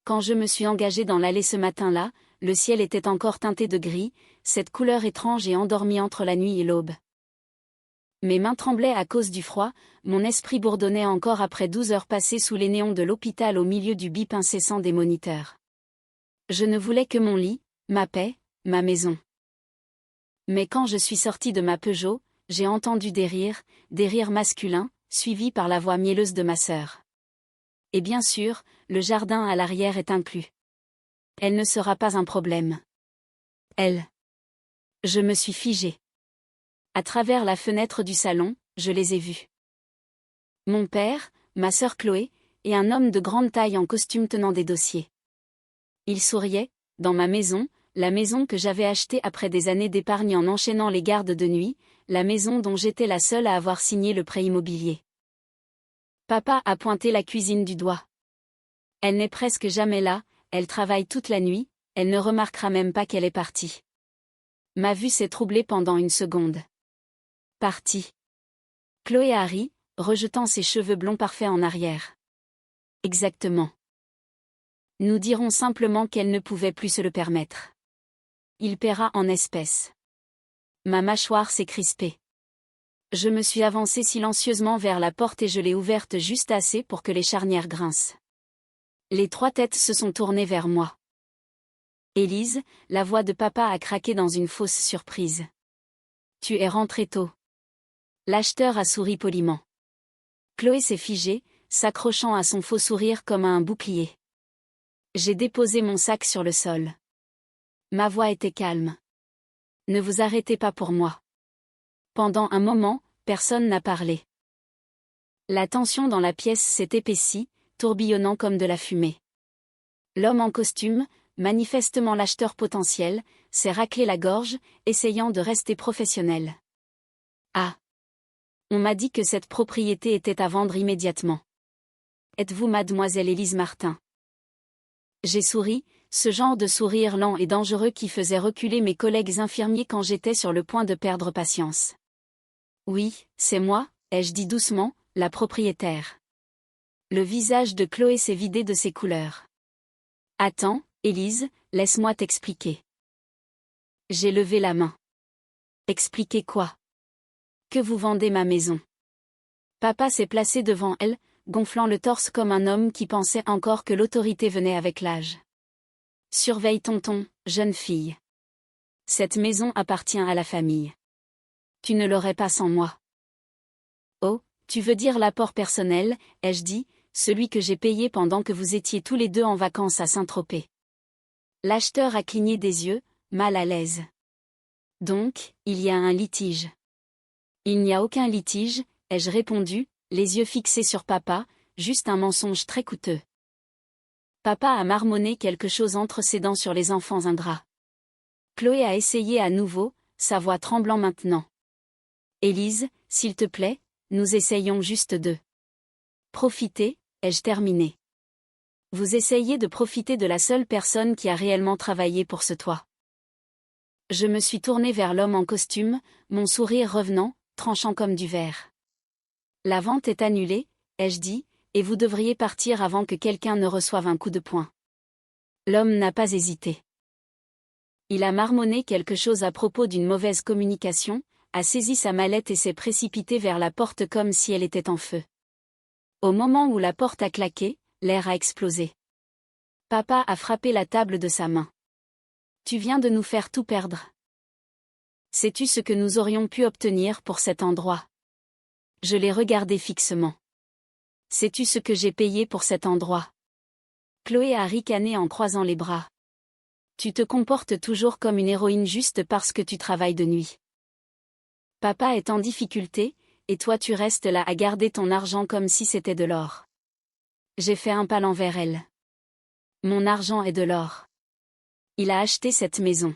Quand je me suis engagée dans l'allée ce matin-là, le ciel était encore teinté de gris, cette couleur étrange et endormie entre la nuit et l'aube. Mes mains tremblaient à cause du froid, mon esprit bourdonnait encore après 12 heures passées sous les néons de l'hôpital au milieu du bip incessant des moniteurs. Je ne voulais que mon lit, ma paix, ma maison. Mais quand je suis sortie de ma Peugeot, j'ai entendu des rires masculins, suivis par la voix mielleuse de ma sœur. Et bien sûr, le jardin à l'arrière est inclus. Elle ne sera pas un problème. Je me suis figée. À travers la fenêtre du salon, je les ai vus. Mon père, ma sœur Chloé, et un homme de grande taille en costume tenant des dossiers. Ils souriaient, dans ma maison, la maison que j'avais achetée après des années d'épargne en enchaînant les gardes de nuit, la maison dont j'étais la seule à avoir signé le prêt immobilier. Papa a pointé la cuisine du doigt. Elle n'est presque jamais là, elle travaille toute la nuit, elle ne remarquera même pas qu'elle est partie. Ma vue s'est troublée pendant une seconde. Partie. Chloé a ri, rejetant ses cheveux blonds parfaits en arrière. Exactement. Nous dirons simplement qu'elle ne pouvait plus se le permettre. Il paiera en espèces. Ma mâchoire s'est crispée. Je me suis avancée silencieusement vers la porte et je l'ai ouverte juste assez pour que les charnières grincent. Les 3 têtes se sont tournées vers moi. Élise, la voix de papa a craqué dans une fausse surprise. Tu es rentrée tôt. L'acheteur a souri poliment. Chloé s'est figée, s'accrochant à son faux sourire comme à un bouclier. J'ai déposé mon sac sur le sol. Ma voix était calme. Ne vous arrêtez pas pour moi. Pendant un moment, personne n'a parlé. La tension dans la pièce s'est épaissie, tourbillonnant comme de la fumée. L'homme en costume, manifestement l'acheteur potentiel, s'est raclé la gorge, essayant de rester professionnel. Ah! On m'a dit que cette propriété était à vendre immédiatement. Êtes-vous mademoiselle Élise Martin? J'ai souri, ce genre de sourire lent et dangereux qui faisait reculer mes collègues infirmiers quand j'étais sur le point de perdre patience. Oui, c'est moi, ai-je dit doucement, la propriétaire. Le visage de Chloé s'est vidé de ses couleurs. Attends, Élise, laisse-moi t'expliquer. J'ai levé la main. Expliquer quoi? Que vous vendez ma maison. Papa s'est placé devant elle, gonflant le torse comme un homme qui pensait encore que l'autorité venait avec l'âge. Surveille tonton, jeune fille. Cette maison appartient à la famille. Tu ne l'aurais pas sans moi. Oh, tu veux dire l'apport personnel, ai-je dit, celui que j'ai payé pendant que vous étiez tous les deux en vacances à Saint-Tropez. L'acheteur a cligné des yeux, mal à l'aise. Donc, il y a un litige. Il n'y a aucun litige, ai-je répondu, les yeux fixés sur papa, juste un mensonge très coûteux. Papa a marmonné quelque chose entre ses dents sur les enfants ingrats. Chloé a essayé à nouveau, sa voix tremblant maintenant. Élise, s'il te plaît, nous essayons juste de profiter, ai-je terminé. Vous essayez de profiter de la seule personne qui a réellement travaillé pour ce toit. Je me suis tournée vers l'homme en costume, mon sourire revenant, tranchant comme du verre. La vente est annulée, ai-je dit, et vous devriez partir avant que quelqu'un ne reçoive un coup de poing. L'homme n'a pas hésité. Il a marmonné quelque chose à propos d'une mauvaise communication, a saisi sa mallette et s'est précipité vers la porte comme si elle était en feu. Au moment où la porte a claqué, l'air a explosé. Papa a frappé la table de sa main. Tu viens de nous faire tout perdre. Sais-tu ce que nous aurions pu obtenir pour cet endroit? Je l'ai regardé fixement. Sais-tu ce que j'ai payé pour cet endroit? Chloé a ricané en croisant les bras. Tu te comportes toujours comme une héroïne juste parce que tu travailles de nuit. Papa est en difficulté, et toi tu restes là à garder ton argent comme si c'était de l'or. J'ai fait un pas envers elle. Mon argent est de l'or. Il a acheté cette maison.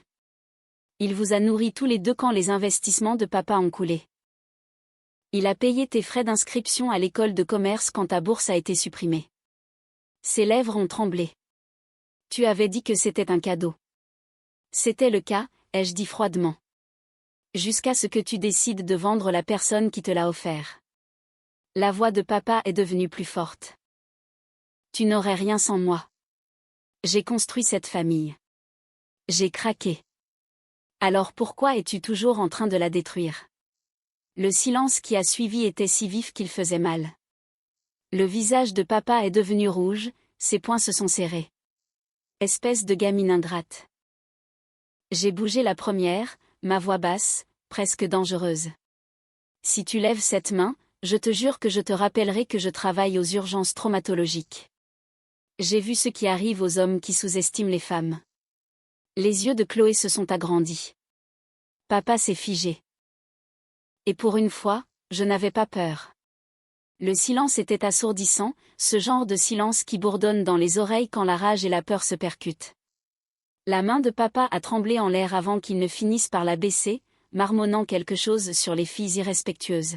Il vous a nourris tous les deux quand les investissements de papa ont coulé. Il a payé tes frais d'inscription à l'école de commerce quand ta bourse a été supprimée. Ses lèvres ont tremblé. Tu avais dit que c'était un cadeau. C'était le cas, ai-je dit froidement. Jusqu'à ce que tu décides de vendre la personne qui te l'a offert. La voix de papa est devenue plus forte. Tu n'aurais rien sans moi. J'ai construit cette famille. J'ai craqué. Alors pourquoi es-tu toujours en train de la détruire? Le silence qui a suivi était si vif qu'il faisait mal. Le visage de papa est devenu rouge, ses poings se sont serrés. Espèce de gamine ingrate. J'ai bougé la première, ma voix basse, presque dangereuse. Si tu lèves cette main, je te jure que je te rappellerai que je travaille aux urgences traumatologiques. J'ai vu ce qui arrive aux hommes qui sous-estiment les femmes. Les yeux de Chloé se sont agrandis. Papa s'est figé. Et pour une fois, je n'avais pas peur. Le silence était assourdissant, ce genre de silence qui bourdonne dans les oreilles quand la rage et la peur se percutent. La main de papa a tremblé en l'air avant qu'il ne finisse par la baisser, marmonnant quelque chose sur les filles irrespectueuses.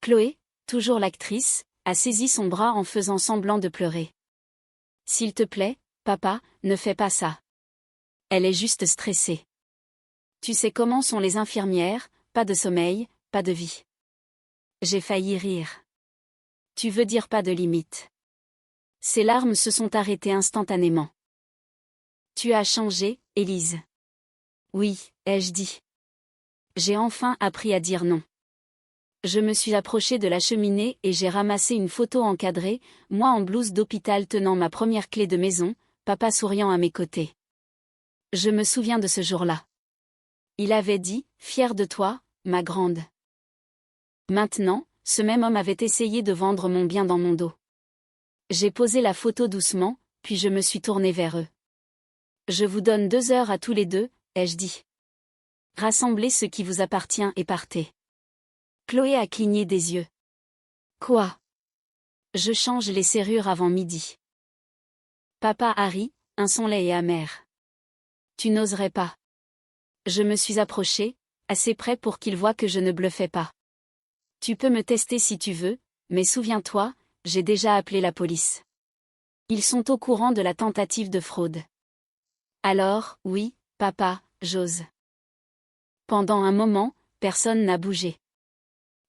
Chloé, toujours l'actrice, a saisi son bras en faisant semblant de pleurer. S'il te plaît, papa, ne fais pas ça. Elle est juste stressée. Tu sais comment sont les infirmières, pas de sommeil, pas de vie. J'ai failli rire. Tu veux dire pas de limite. Ses larmes se sont arrêtées instantanément. Tu as changé, Élise. Oui, ai-je dit. J'ai enfin appris à dire non. Je me suis approchée de la cheminée et j'ai ramassé une photo encadrée, moi en blouse d'hôpital tenant ma première clé de maison, papa souriant à mes côtés. Je me souviens de ce jour-là. Il avait dit, fier de toi, ma grande. Maintenant, ce même homme avait essayé de vendre mon bien dans mon dos. J'ai posé la photo doucement, puis je me suis tournée vers eux. Je vous donne 2 heures à tous les deux, ai-je dit. Rassemblez ce qui vous appartient et partez. Chloé a cligné des yeux. Quoi? Je change les serrures avant midi. Papa a ri, un son laid et amer. Tu n'oserais pas. Je me suis approchée, assez près pour qu'il voie que je ne bluffais pas. Tu peux me tester si tu veux, mais souviens-toi, j'ai déjà appelé la police. Ils sont au courant de la tentative de fraude. Alors, oui, papa, j'ose. Pendant un moment, personne n'a bougé.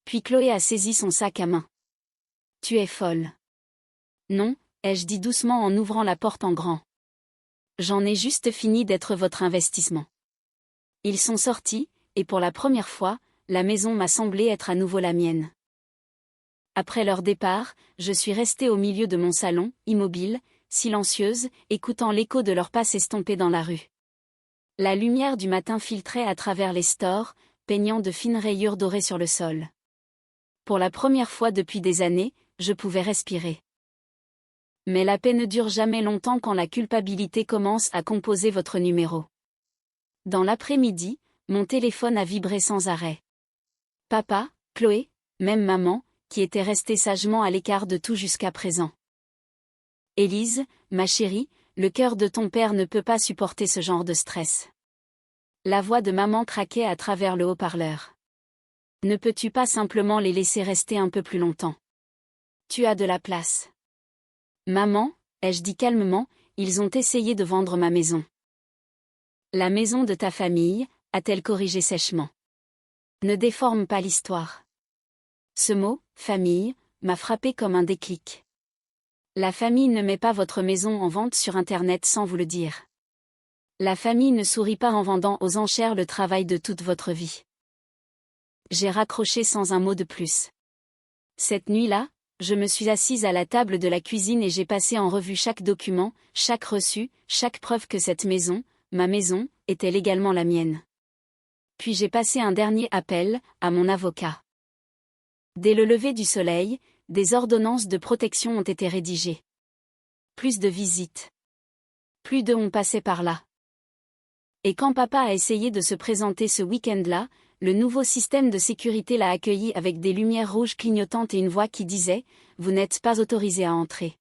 Puis Chloé a saisi son sac à main. Tu es folle. Non, ai-je dit doucement en ouvrant la porte en grand. J'en ai juste fini d'être votre investissement. Ils sont sortis, et pour la première fois, la maison m'a semblé être à nouveau la mienne. Après leur départ, je suis restée au milieu de mon salon, immobile, silencieuse, écoutant l'écho de leurs pas s'estomper dans la rue. La lumière du matin filtrait à travers les stores, peignant de fines rayures dorées sur le sol. Pour la première fois depuis des années, je pouvais respirer. Mais la paix ne dure jamais longtemps quand la culpabilité commence à composer votre numéro. Dans l'après-midi, mon téléphone a vibré sans arrêt. Papa, Chloé, même maman, qui était restée sagement à l'écart de tout jusqu'à présent. Élise, ma chérie, le cœur de ton père ne peut pas supporter ce genre de stress. La voix de maman craquait à travers le haut-parleur. Ne peux-tu pas simplement les laisser rester un peu plus longtemps? Tu as de la place. Maman, ai-je dit calmement, ils ont essayé de vendre ma maison. La maison de ta famille, a-t-elle corrigé sèchement. Ne déforme pas l'histoire. Ce mot, famille, m'a frappé comme un déclic. La famille ne met pas votre maison en vente sur Internet sans vous le dire. La famille ne sourit pas en vendant aux enchères le travail de toute votre vie. J'ai raccroché sans un mot de plus. Cette nuit-là, je me suis assise à la table de la cuisine et j'ai passé en revue chaque document, chaque reçu, chaque preuve que cette maison, ma maison, était légalement la mienne. Puis j'ai passé un dernier appel, à mon avocat. Dès le lever du soleil, des ordonnances de protection ont été rédigées. Plus de visites. Plus de on passait par là. Et quand papa a essayé de se présenter ce week-end-là, le nouveau système de sécurité l'a accueilli avec des lumières rouges clignotantes et une voix qui disait « Vous n'êtes pas autorisé à entrer ».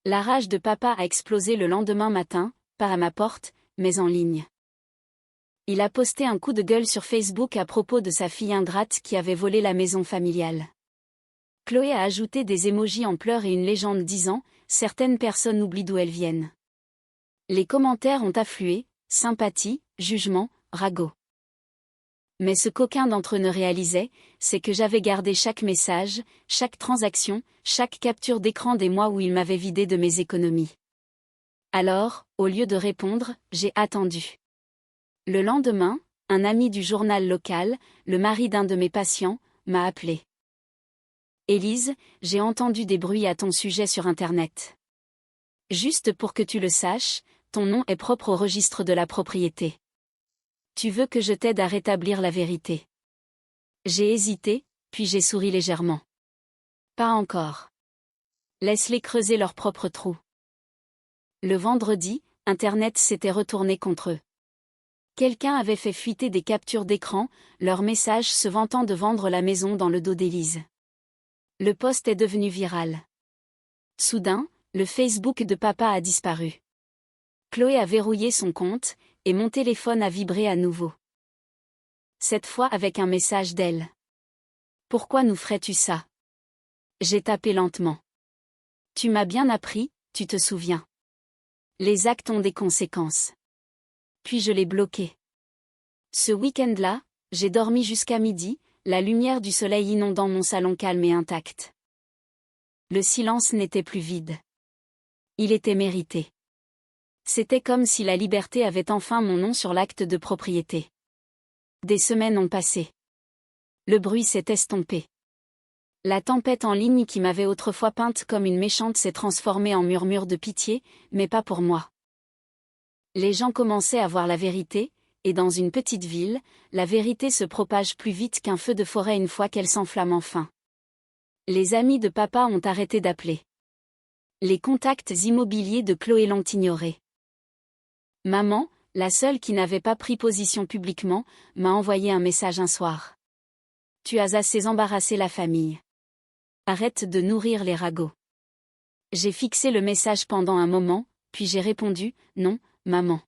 La rage de papa a explosé le lendemain matin, pas à ma porte, mais en ligne. Il a posté un coup de gueule sur Facebook à propos de sa fille ingrate qui avait volé la maison familiale. Chloé a ajouté des émojis en pleurs et une légende disant « Certaines personnes oublient d'où elles viennent ». Les commentaires ont afflué, sympathie, jugement, ragot. Mais ce qu'aucun d'entre eux ne réalisait, c'est que j'avais gardé chaque message, chaque transaction, chaque capture d'écran des mois où il m'avait vidé de mes économies. Alors, au lieu de répondre, j'ai attendu. Le lendemain, un ami du journal local, le mari d'un de mes patients, m'a appelé. Élise, j'ai entendu des bruits à ton sujet sur Internet. Juste pour que tu le saches, ton nom est propre au registre de la propriété. Tu veux que je t'aide à rétablir la vérité? J'ai hésité, puis j'ai souri légèrement. Pas encore. Laisse-les creuser leur propre trou. Le vendredi, Internet s'était retourné contre eux. Quelqu'un avait fait fuiter des captures d'écran, leur message se vantant de vendre la maison dans le dos d'Élise. Le post est devenu viral. Soudain, le Facebook de papa a disparu. Chloé a verrouillé son compte, et mon téléphone a vibré à nouveau. Cette fois avec un message d'elle. Pourquoi nous ferais-tu ça? J'ai tapé lentement. Tu m'as bien appris, tu te souviens. Les actes ont des conséquences. Puis je l'ai bloqué. Ce week-end-là, j'ai dormi jusqu'à midi, la lumière du soleil inondant mon salon calme et intact. Le silence n'était plus vide. Il était mérité. C'était comme si la liberté avait enfin mon nom sur l'acte de propriété. Des semaines ont passé. Le bruit s'est estompé. La tempête en ligne qui m'avait autrefois peinte comme une méchante s'est transformée en murmure de pitié, mais pas pour moi. Les gens commençaient à voir la vérité, et dans une petite ville, la vérité se propage plus vite qu'un feu de forêt une fois qu'elle s'enflamme enfin. Les amis de papa ont arrêté d'appeler. Les contacts immobiliers de Chloé l'ont ignoré. Maman, la seule qui n'avait pas pris position publiquement, m'a envoyé un message un soir. Tu as assez embarrassé la famille. Arrête de nourrir les ragots. J'ai fixé le message pendant un moment, puis j'ai répondu, non, maman.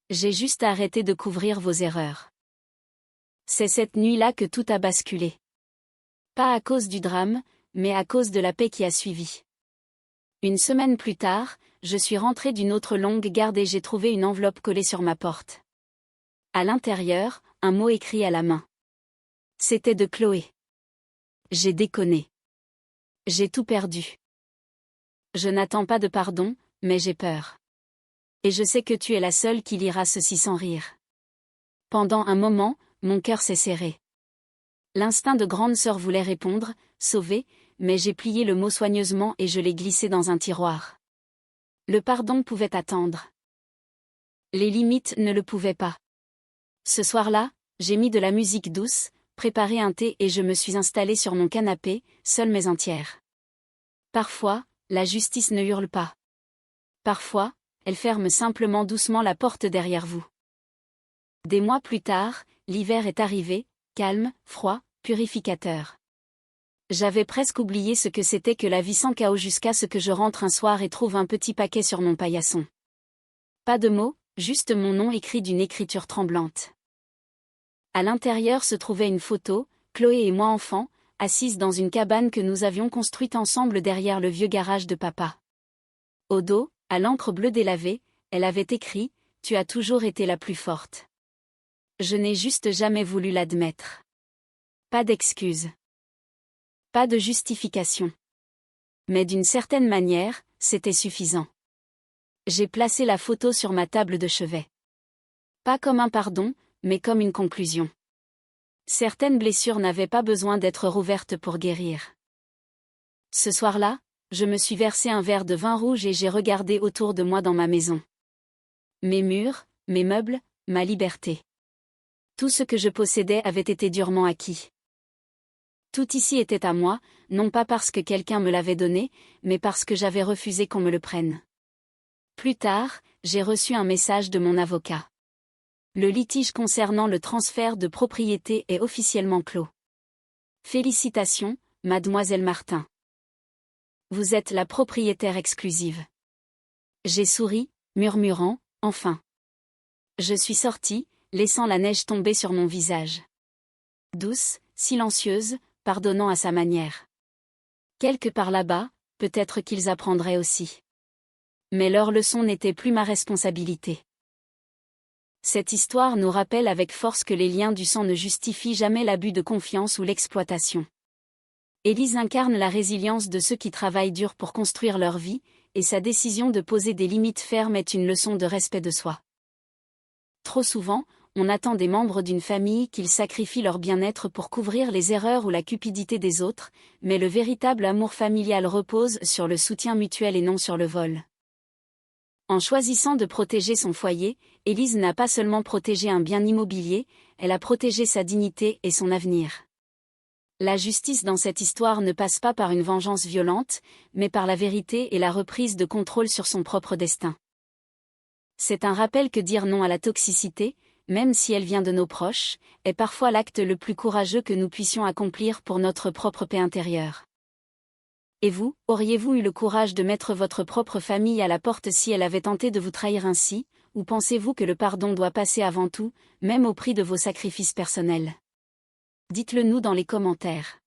J'ai juste arrêté de couvrir vos erreurs. C'est cette nuit-là que tout a basculé. Pas à cause du drame, mais à cause de la paix qui a suivi. Une semaine plus tard, je suis rentrée d'une autre longue garde et j'ai trouvé une enveloppe collée sur ma porte. À l'intérieur, un mot écrit à la main. C'était de Chloé. J'ai déconné. J'ai tout perdu. Je n'attends pas de pardon, mais j'ai peur. Et je sais que tu es la seule qui lira ceci sans rire. Pendant un moment, mon cœur s'est serré. L'instinct de grande sœur voulait répondre, sauver, mais j'ai plié le mot soigneusement et je l'ai glissé dans un tiroir. Le pardon pouvait attendre. Les limites ne le pouvaient pas. Ce soir-là, j'ai mis de la musique douce, préparé un thé et je me suis installée sur mon canapé, seule mais entière. Parfois, la justice ne hurle pas. Parfois, elle ferme simplement doucement la porte derrière vous. Des mois plus tard, l'hiver est arrivé, calme, froid, purificateur. J'avais presque oublié ce que c'était que la vie sans chaos jusqu'à ce que je rentre un soir et trouve un petit paquet sur mon paillasson. Pas de mots, juste mon nom écrit d'une écriture tremblante. À l'intérieur se trouvait une photo, Chloé et moi enfants, assises dans une cabane que nous avions construite ensemble derrière le vieux garage de papa. Au dos, à l'encre bleue délavée, elle avait écrit « Tu as toujours été la plus forte ». Je n'ai juste jamais voulu l'admettre. Pas d'excuses. Pas de justification. Mais d'une certaine manière, c'était suffisant. J'ai placé la photo sur ma table de chevet. Pas comme un pardon, mais comme une conclusion. Certaines blessures n'avaient pas besoin d'être rouvertes pour guérir. Ce soir-là, je me suis versé un verre de vin rouge et j'ai regardé autour de moi dans ma maison. Mes murs, mes meubles, ma liberté. Tout ce que je possédais avait été durement acquis. Tout ici était à moi, non pas parce que quelqu'un me l'avait donné, mais parce que j'avais refusé qu'on me le prenne. Plus tard, j'ai reçu un message de mon avocat. Le litige concernant le transfert de propriété est officiellement clos. Félicitations, mademoiselle Martin. Vous êtes la propriétaire exclusive. J'ai souri, murmurant, enfin. Je suis sortie, laissant la neige tomber sur mon visage. Douce, silencieuse, pardonnant à sa manière. Quelque part là-bas, peut-être qu'ils apprendraient aussi. Mais leur leçon n'était plus ma responsabilité. Cette histoire nous rappelle avec force que les liens du sang ne justifient jamais l'abus de confiance ou l'exploitation. Élise incarne la résilience de ceux qui travaillent dur pour construire leur vie, et sa décision de poser des limites fermes est une leçon de respect de soi. Trop souvent, on attend des membres d'une famille qu'ils sacrifient leur bien-être pour couvrir les erreurs ou la cupidité des autres, mais le véritable amour familial repose sur le soutien mutuel et non sur le vol. En choisissant de protéger son foyer, Élise n'a pas seulement protégé un bien immobilier, elle a protégé sa dignité et son avenir. La justice dans cette histoire ne passe pas par une vengeance violente, mais par la vérité et la reprise de contrôle sur son propre destin. C'est un rappel que dire non à la toxicité, même si elle vient de nos proches, est parfois l'acte le plus courageux que nous puissions accomplir pour notre propre paix intérieure. Et vous, auriez-vous eu le courage de mettre votre propre famille à la porte si elle avait tenté de vous trahir ainsi, ou pensez-vous que le pardon doit passer avant tout, même au prix de vos sacrifices personnels? Dites-le nous dans les commentaires.